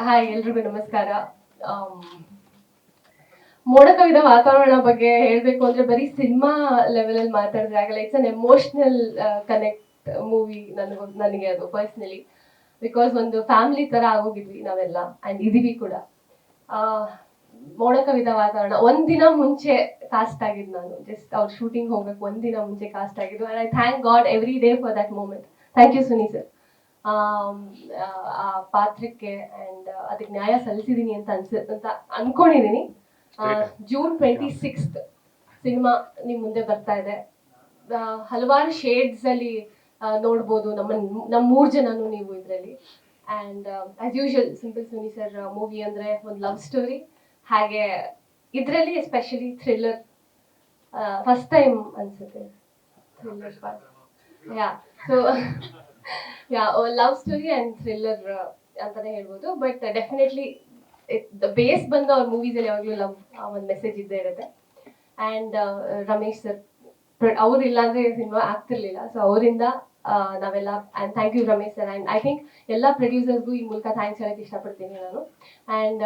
Hi ಎಲ್ರಿಗೂ ನಮಸ್ಕಾರ. Am, ಮೋಡ ಕವಿದ ವಾತಾವರಣ ಬಗ್ಗೆ ಹೇಳ್ಬೇಕು ಅಂದ್ರೆ ಬರೀ ಸಿನಿಮಾ ಲೆವೆಲ್ ಅಲ್ಲಿ ಮಾತಾಡಿದ್ರೆ ಆಗಲ್ಲ. It's an emotional connect movie ನನಗೆ ಅದು ಪರ್ಸ್ನಲಿ. ಬಿಕಾಸ್ ಒಂದು ಫ್ಯಾಮಿಲಿ ತರ ಆಗೋಗಿದ್ವಿ ನಾವೆಲ್ಲ ಅಂಡ್ ಇದೀವಿ ಕೂಡ. ಆ, ಮೋಡ ಕವಿದ ವಾತಾವರಣ ಒಂದಿನ ಮುಂಚೆ ಕಾಸ್ಟ್ ಆಗಿದ್ದು ನಾನು. ಜಸ್ಟ್ ಅವ್ರ ಶೂಟಿಂಗ್ ಹೋಗಕ್ಕೆ ಒಂದಿನ ಮುಂಚೆ ಕಾಸ್ಟ್ ಆಗಿದ್ದು. And I thank God every day for that moment. Thank you Suni sir. ಆ ಪಾತ್ರಕ್ಕೆ ಅಂಡ್ ಅದಕ್ಕೆ ನ್ಯಾಯ ಸಲ್ಲಿಸಿದೀನಿ ಅಂತ ಅಂತ ಅನ್ಕೊಂಡಿದೀನಿ. ಜೂನ್ 26 ಸಿನಿಮಾ ನಿಮ್ ಮುಂದೆ ಬರ್ತಾ ಇದೆ. ಹಲವಾರು ಶೇಡ್ಸ್ ಅಲ್ಲಿ ನೋಡ್ಬೋದು ನಮ್ಮ 3 ಜನನು ನೀವು ಇದರಲ್ಲಿ. And as usual simple Suni sir movie ಅಂದ್ರೆ ಒಂದು ಲವ್ ಸ್ಟೋರಿ. ಹಾಗೆ ಇದರಲ್ಲಿ ಎಸ್ಪೆಷಲಿ ಥ್ರಿಲ್ಲರ್. ಫಸ್ಟ್ ಟೈಮ್ ಅನ್ಸುತ್ತೆ thriller part. Yeah so yeah love story and thriller ಅಂತಾನೆ ಹೇಳ್ಬೋದು. ಬಟ್ ಡೆಫಿನೆಟ್ಲಿ ದ ಬೇಸ್ ಬಂದು ಅವ್ರ ಮೂವೀಸ್ ಅಲ್ಲಿ ಯಾವಾಗಲೂ ಲವ್ ಒಂದು ಮೆಸೇಜ್ ಇದ್ದೇ ಇರುತ್ತೆ. ಅಂಡ್ ರಮೇಶ್ ಸರ್ ಅವ್ರು ಇಲ್ಲ ಅಂದ್ರೆ ಸಿನಿಮಾ ಆಗ್ತಿರ್ಲಿಲ್ಲ. ಸೊ ಅವರಿಂದ ನಾವೆಲ್ಲ and thank you Ramesh sir. And I think ಎಲ್ಲ ಪ್ರೊಡ್ಯೂಸರ್ಸ್ಗೂ ಈ ಮೂಲಕ ಥ್ಯಾಂಕ್ಸ್ ಹೇಳಕ್ ಇಷ್ಟಪಡ್ತೀನಿ ನಾನು. ಅಂಡ್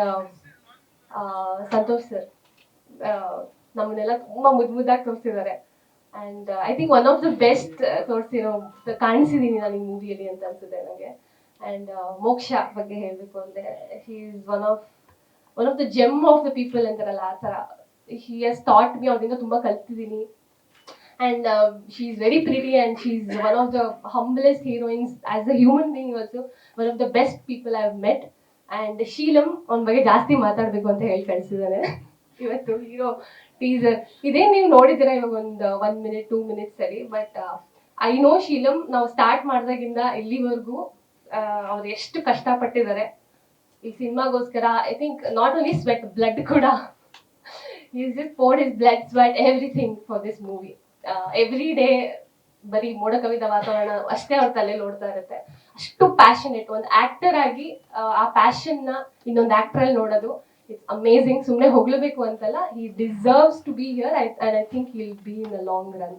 ಸಂತೋಷ್ ಸರ್ ನಮ್ಮನ್ನೆಲ್ಲ ತುಂಬಾ ಮುದ್ದಾಗಿ ತೋರಿಸಿದ್ದಾರೆ. And I think one of the best ತೋರಿಸಿರೋ ಕಾಣಿಸಿದೀನಿ ನಾನು ಈ ಮೂವಿಯಲ್ಲಿ ಅಂತ ಅನ್ಸುತ್ತೆ ನನಗೆ. ಅಂಡ್ ಮೋಕ್ಷ ಬಗ್ಗೆ ಹೇಳ್ಬೇಕು ಅಂದ್ರೆ he is one of the GeM of the people ಅಂತಾರಲ್ಲ ಆ ಥರ. ಹಿ ಹಸ್ ಥಾಟ್ ಮಿ. ಅವ್ರಿಂದ ತುಂಬಾ ಕಲ್ತಿದ್ದೀನಿ. And she is very pretty and she is one of the humblest heroines as a human being. Also one of the best people I have met. And ಶೀಲಂ ಅವನ ಬಗ್ಗೆ ಜಾಸ್ತಿ ಮಾತಾಡ್ಬೇಕು ಅಂತ ಹೇಳಿ ಕಳಿಸಿದ್ದಾನೆ ಇವತ್ತು ಹೀರೋ ಟೀಸರ್. ಇದೇನ್ ನೀವು ನೋಡಿದ್ದೀರಾ ಇವಾಗ ಒಂದು 1 minute 2 minutes ಅಲ್ಲಿ. ಬಟ್ ಐ ನೋ ಶೀಲಂ ನಾವು ಸ್ಟಾರ್ಟ್ ಮಾಡಿದಾಗಿಂದ ಇಲ್ಲಿವರೆಗೂ ಅವ್ರು ಎಷ್ಟು ಕಷ್ಟಪಟ್ಟಿದ್ದಾರೆ ಈ ಸಿನಿಮಾಗೋಸ್ಕರ. I think not only sweat, blood ಕೂಡ. Is just poured his blood, sweat, everything for this movie. Every day ಬರೀ ಮೋಡ ಕವಿದ ವಾತಾವರಣ ಅಷ್ಟೇ ಅವ್ರ ತಲೆಯಲ್ಲಿ ಓಡ್ತಾ ಇರುತ್ತೆ. ಅಷ್ಟು ಪ್ಯಾಷನೇಟ್ ಒಂದು ಆಕ್ಟರ್ ಆಗಿ ಆ ಪ್ಯಾಷನ್ ನ ಇನ್ನೊಂದು ಆಕ್ಟರ್ ಅಲ್ಲಿ ನೋಡೋದು ಇಟ್ಸ್ ಅಮೇಸಿಂಗ್. ಸುಮ್ಮನೆ ಹೋಗ್ಲೇಬೇಕು ಅಂತಲ್ಲ, he deserves to be here and I think he will be in a long run.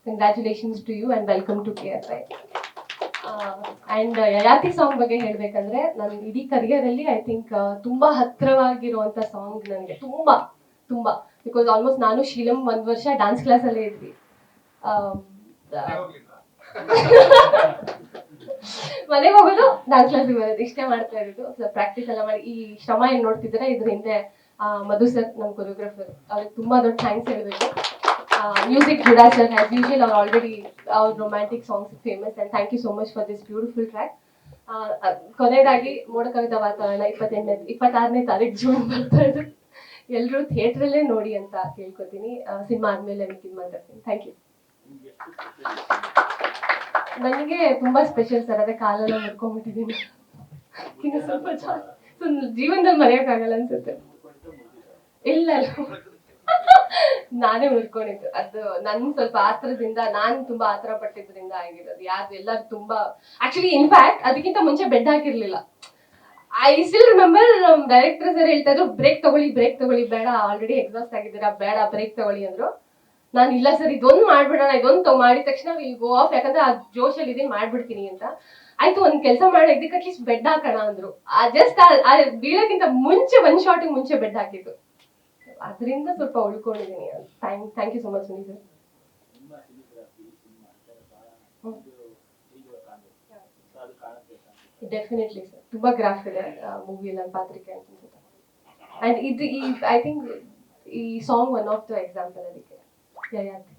Congratulations to you and welcome to KSI. And Yayati song ಬಗ್ಗೆ ಹೇಳ್ಬೇಕಂದ್ರೆ ನನ್ನ ಇಡೀ ಕರಿಯರ್ ಅಲ್ಲಿ ಐ ಥಿಂಕ್ ತುಂಬಾ ಹತ್ರವಾಗಿರುವಂತ ಸಾಂಗ್ ನನಗೆ. ತುಂಬಾ ತುಂಬಾ ಬಿಕಾಸ್ ಆಲ್ಮೋಸ್ಟ್ ನಾನು ಶೀಲಂ 1 ವರ್ಷ ಡಾನ್ಸ್ ಕ್ಲಾಸ್ ಅಲ್ಲೇ ಇದ್ವಿ. ಮನೆಗೆ ಹೋಗೋದು ಡಾನ್ಸ್ ಕ್ಲಾಸಿಗೆ ಬರೋದು ಇಷ್ಟೇ ಮಾಡ್ತಾ ಇರೋದು. ಸೊ ಪ್ರಾಕ್ಟೀಸ್ ಎಲ್ಲ ಮಾಡಿ ಈ ಶ್ರಮ ಏನ್ ನೋಡ್ತಿದ್ರೆ ಇದ್ರ ಹಿಂದೆ ಮಧು ಸರ್ ನಮ್ಮ ಕೊರಿಯೋಗ್ರಾಫರ್, ಅವ್ರಿಗೆ ತುಂಬಾ ದೊಡ್ಡ ಥ್ಯಾಂಕ್ಸ್ ಹೇಳ್ಬೇಕು. Music Judah sir as usual ಅವ್ರು ಆಲ್ರೆಡಿ ಅವ್ರ romantic songs famous. And thank you so much for this beautiful track. ಕೊನೆಯದಾಗಿ ಮೋಡ ಕವಿದ ವಾತಾವರಣ 26ನೇ ತಾರೀಕು ಜೂನ್ ಬರ್ತಾ ಇದೆ. ಎಲ್ಲರೂ ಥಿಯೇಟ್ರಲ್ಲೇ ನೋಡಿ ಅಂತ ಕೇಳ್ಕೊತೀನಿ. ಸಿನಿಮಾ ಆದ್ಮೇಲೆ ಮಿಕ್ಕಿದ್ ಮಾತಾಡ್ತೀನಿ. Thank you. ನನಗೆ ತುಂಬಾ ಸ್ಪೆಷಲ್ ಸರ್. ಅದೇ ಕಾಲೆಲ್ಲ ಮುರ್ಕೊಂಡ್ಬಿಟ್ಟಿದ್ದೀನಿ. ಇನ್ನು ಸ್ವಲ್ಪ ಜಾಸ್ತಿ ಜೀವನದಲ್ಲಿ ಮರೆಯೋಕ್ಕಾಗಲ್ಲ ಅನ್ಸುತ್ತೆ. ಇಲ್ಲ ನಾನೇ ಮುರ್ಕೊಂಡಿದ್ದು. ಅದು ನನ್ ಸ್ವಲ್ಪ ಆತ್ರದಿಂದ, ನಾನ್ ತುಂಬಾ ಆತರ ಪಟ್ಟಿದ್ರಿಂದ ಆಗಿರೋದು. ಎಲ್ಲರೂ ತುಂಬಾ ಆಕ್ಚುಲಿ ಇನ್ಫ್ಯಾಕ್ಟ್ ಅದಕ್ಕಿಂತ ಮುಂಚೆ ಬೆಡ್ ಹಾಕಿರ್ಲಿಲ್ಲ. I still remember director sir ಹೇಳ್ತಾ ಇದ್ರು ಬ್ರೇಕ್ ತಗೊಳ್ಳಿ, ಬೇಡ ಆಲ್ರೆಡಿ ಎಕ್ಸಾಸ್ಟ್ ಆಗಿದ್ದೀರಾ, ಬೇಡ ಬ್ರೇಕ್ ತಗೊಳ್ಳಿ ಅಂದ್ರು. ನಾನು ಇಲ್ಲ ಸರ್ ಇದೊಂದು ಮಾಡ್ಬಿಡೋಣ, ಇದೊಂದು ಮಾಡಿದ ತಕ್ಷಣ ವಿಲ್ ಗೋ ಆಫ್, ಯಾಕಂದ್ರೆ ಆ ಜೋಶಲ್ಲಿ ಇದೀನಿ ಮಾಡ್ಬಿಡ್ತೀನಿ ಅಂತ. ಆಯ್ತು ಒಂದ್ ಕೆಲಸ ಮಾಡಿ ಇದಕ್ಕೆ ಅಟ್ಲೀಸ್ಟ್ ಬೆಡ್ ಹಾಕೋಣ ಅಂದ್ರು. ಜಸ್ಟ್ ಬೀಳಕ್ಕಿಂತ ಮುಂಚೆ 1 ಶಾಟಿಗೆ ಮುಂಚೆ ಬೆಡ್ ಹಾಕಿದ್ದು. ಅದರಿಂದ ಸ್ವಲ್ಪ ಉಳ್ಕೊಂಡಿದ್ದೀನಿ. Thank you so much Suni sir. Definitely sir ತುಂಬಾ ಗ್ರಾಫ್ ಇದೆ ಮೂವಿಯಲ್ಲಿ ನನ್ನ ಪಾತ್ರಕ್ಕೆ ಅಂತ ಅನ್ಸುತ್ತೆ. ಅಂಡ್ ಇದು ಐ ಥಿಂಕ್ ಈ song one of the example ಅದಕ್ಕೆ. ಯಯಾತಿ